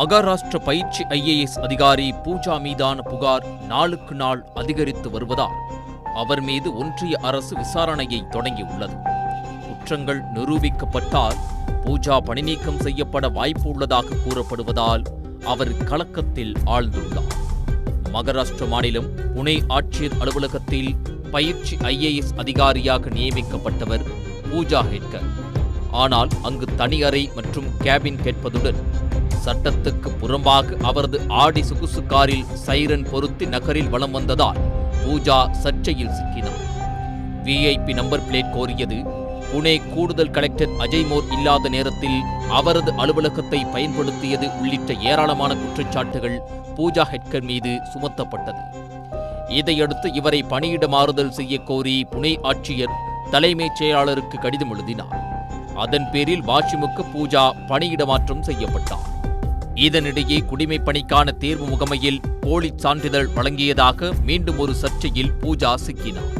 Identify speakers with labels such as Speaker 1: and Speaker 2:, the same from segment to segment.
Speaker 1: மகாராஷ்டிர பயிற்சி IAS அதிகாரி பூஜா மீதான புகார் நாளுக்கு நாள் அதிகரித்து வருவதால் அவர் மீது ஒன்றிய அரசு விசாரணையை தொடங்கியுள்ளது. குற்றங்கள் நிரூபிக்கப்பட்டால் பூஜா பணிநீக்கம் செய்யப்பட வாய்ப்பு உள்ளதாக கூறப்படுவதால் அவர் கலக்கத்தில் ஆழ்ந்துள்ளார். மகாராஷ்டிர மாநிலம் புனே ஆட்சியர் அலுவலகத்தில் பயிற்சி IAS அதிகாரியாக நியமிக்கப்பட்டவர் பூஜா ஹெட்கர். ஆனால் அங்கு தனி அறை மற்றும் கேபின் கேட்பதுடன் சட்டத்துக்கு புறம்பாக அவரது ஆடி சொகுசு காரில் சைரன் பொருத்தி நகரில் வலம் வந்ததால் பூஜா சர்ச்சையில் சிக்கினார். VIP நம்பர் பிளேட் கோரியது, புனே கூடுதல் கலெக்டர் அஜய்மோர் இல்லாத நேரத்தில் அவரது அலுவலகத்தை பயன்படுத்தியது உள்ளிட்ட ஏராளமான குற்றச்சாட்டுகள் பூஜா ஹெட்கர் மீது சுமத்தப்பட்டது. இதையடுத்து இவரை பணியிட மாறுதல் செய்ய கோரி புனே ஆட்சியர் தலைமைச் செயலாளருக்கு கடிதம் எழுதினார். அதன் பேரில் வாஷிமுக்கு பூஜா பணியிட மாற்றம் செய்யப்பட்டார். இதனிடையே குடிமைப் பணிக்கான தேர்வு முகமையில் போலி சான்றிதழ் வழங்கியதாக மீண்டும் ஒரு சர்ச்சையில் பூஜா சிக்கினார்.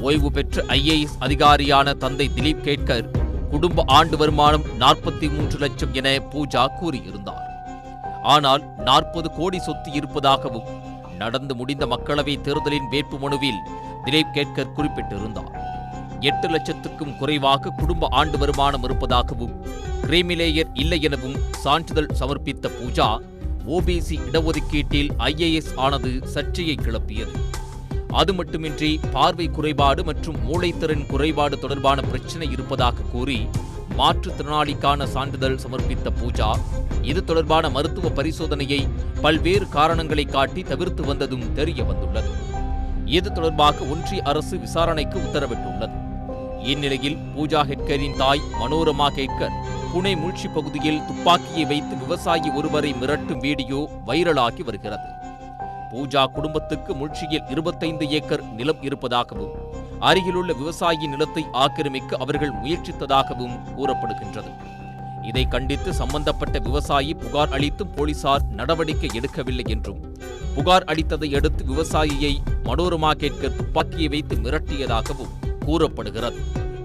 Speaker 1: ஓய்வு பெற்ற IAS அதிகாரியான தந்தை திலீப் கேட்கர் குடும்ப ஆண்டு வருமானம் 43 லட்சம் என பூஜா கூறியிருந்தார். ஆனால் 40 கோடி சொத்து இருப்பதாகவும் நடந்து முடிந்த மக்களவைத் தேர்தலின் வேட்புமனுவில் திலீப் கேட்கர் குறிப்பிட்டிருந்தார். 8 லட்சத்துக்கும் குறைவாக குடும்ப ஆண்டு வருமானம் இருப்பதாகவும் கிரீமிலேயர் இல்லை எனவும் சான்றிதழ் சமர்ப்பித்த பூஜா OBC இடஒதுக்கீட்டில் IAS ஆனது சர்ச்சையை கிளப்பியது. அது மட்டுமின்றி பார்வை குறைபாடு மற்றும் மூளைத்திறன் குறைபாடு தொடர்பான பிரச்சினை இருப்பதாக கூறி மாற்றுத்திறனாளிக்கான சான்றிதழ் சமர்ப்பித்த பூஜா இது தொடர்பான மருத்துவ பரிசோதனையை பல்வேறு காரணங்களை காட்டி தவிர்த்து வந்ததும் தெரிய வந்துள்ளது. இது தொடர்பாக ஒன்றிய அரசு விசாரணைக்கு உத்தரவிட்டுள்ளது. இந்நிலையில் பூஜா ஹெட்கரின் தாய் மனோரமா ஹெட்கர் புனே முல்ஷி பகுதியில் துப்பாக்கியை வைத்து விவசாயி ஒருவரை மிரட்டும் வீடியோ வைரலாகி வருகிறது. பூஜா குடும்பத்துக்கு முல்ஷியில் 25 ஏக்கர் நிலம் இருப்பதாகவும் அருகிலுள்ள விவசாயி நிலத்தை ஆக்கிரமிக்க அவர்கள் முயற்சித்ததாகவும் கூறப்படுகின்றது. இதை கண்டித்து சம்பந்தப்பட்ட விவசாயி புகார் அளித்தும் போலீசார் நடவடிக்கை எடுக்கவில்லை என்றும், புகார் அளித்ததை அடுத்து விவசாயியை மனோரமா ஹெட்கர் துப்பாக்கியை வைத்து மிரட்டியதாகவும் கூறப்படுகிறது.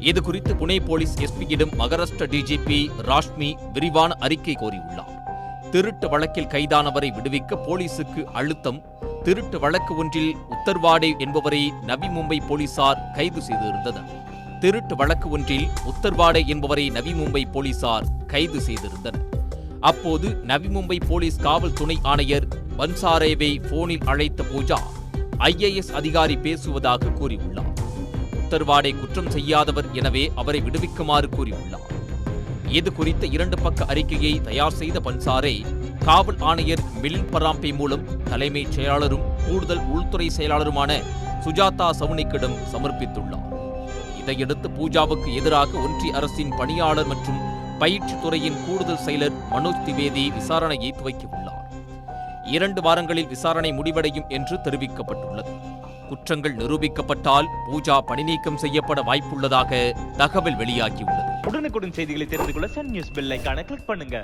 Speaker 1: இதுகுறித்து புனே போலீஸ் SPயிடம் மகாராஷ்டிர DGP ராஷ்மி விரிவான அறிக்கை கோரியுள்ளார். திருட்டு வழக்கில் கைதானவரை விடுவிக்க போலீசுக்கு அழுத்தம். திருட்டு வழக்கு ஒன்றில் உத்தர்வாடே என்பவரை நவி மும்பை போலீசார் கைது செய்திருந்தனர். திருட்டு வழக்கு ஒன்றில் உத்தர்வாடே என்பவரை நவி மும்பை போலீசார் கைது செய்திருந்தனர். அப்போது நவி மும்பை போலீஸ் காவல் துணை ஆணையர் பன்சாரேவை போனில் அழைத்த பூஜா IAS அதிகாரி பேசுவதாக கூறியுள்ளார். உத்தர்வாடே குற்றம் செய்யாதவர், எனவே அவரை விடுவிக்குமாறு கூறியுள்ளார். இது குறித்த 2 பக்க அறிக்கையை தயார் செய்த பன்சாரே காவல் ஆணையர் மிலிந்த் பராம்பே மூலம் தலைமைச் செயலாளரும் கூடுதல் உள்துறை செயலாளருமான சுஜாதா சவுனிக்கிடம் சமர்ப்பித்துள்ளார். இதையடுத்து பூஜாவுக்கு எதிராக ஒன்றிய அரசின் பணியாளர் மற்றும் பயிற்சித் துறையின் கூடுதல் செயலர் மனோஜ் திவேதி விசாரணையை துவக்கியுள்ளார். 2 வாரங்களில் விசாரணை முடிவடையும் என்று தெரிவிக்கப்பட்டுள்ளது. குற்றங்கள் நிரூபிக்கப்பட்டால் பூஜா பணிநீக்கம் செய்யப்பட வாய்ப்புள்ளதாக தகவல் வெளியாகியுள்ளது.
Speaker 2: உடனுக்குடன் செய்திகளை தெரிந்து கொள்ள சன் நியூஸ் பெல் ஐகானை கிளிக் பண்ணுங்க.